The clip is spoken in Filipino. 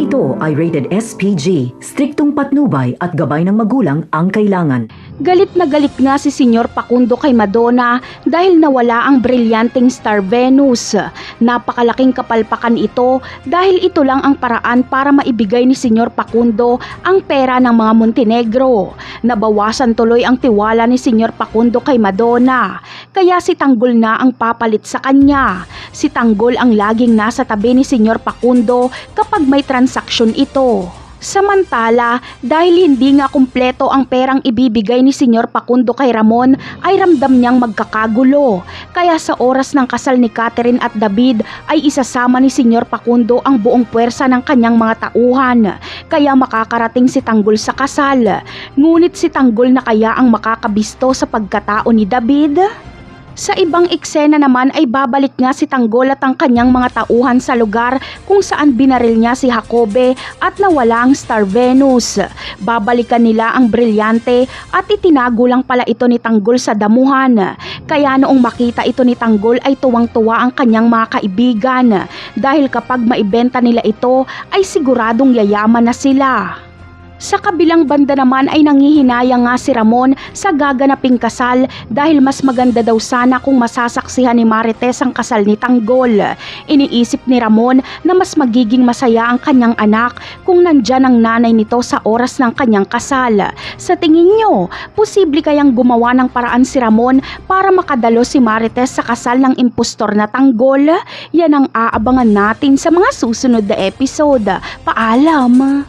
ito ay rated SPG, striktong patnubay at gabay ng magulang ang kailangan. Galit na galit nga si Senyor Facundo kay Madonna dahil nawala ang brilyanteng star Venus. Napakalaking kapalpakan ito dahil ito lang ang paraan para maibigay ni Senyor Facundo ang pera ng mga Montenegro. Nabawasan tuloy ang tiwala ni Senyor Facundo kay Madonna, kaya si Tanggol na ang papalit sa kanya. Si Tanggol ang laging nasa tabi ni Senyor Facundo kapag may transaksyon ito. Samantala, dahil hindi nga kumpleto ang perang ibibigay ni Senyor Facundo kay Ramon, ay ramdam niyang magkakagulo. Kaya sa oras ng kasal ni Catherine at David ay isasama ni Senyor Facundo ang buong puwersa ng kanyang mga tauhan. Kaya makakarating si Tanggol sa kasal. Ngunit si Tanggol na kaya ang makakabisto sa pagkatao ni David? Sa ibang eksena naman ay babalik nga si Tanggol at ang kanyang mga tauhan sa lugar kung saan binaril niya si Jacobe at nawala ang star Venus. Babalikan nila ang brilyante at itinago lang pala ito ni Tanggol sa damuhan. Kaya noong makita ito ni Tanggol ay tuwang-tuwa ang kanyang mga kaibigan dahil kapag maibenta nila ito ay siguradong yayaman na sila. Sa kabilang banda naman ay nangihinayang nga si Ramon sa gaganaping kasal dahil mas maganda daw sana kung masasaksihan ni Marites ang kasal ni Tanggol. Iniisip ni Ramon na mas magiging masaya ang kanyang anak kung nandyan ang nanay nito sa oras ng kanyang kasal. Sa tingin nyo, posible kayang gumawa ng paraan si Ramon para makadalo si Marites sa kasal ng impostor na Tanggol? Yan ang aabangan natin sa mga susunod na episode. Paalam!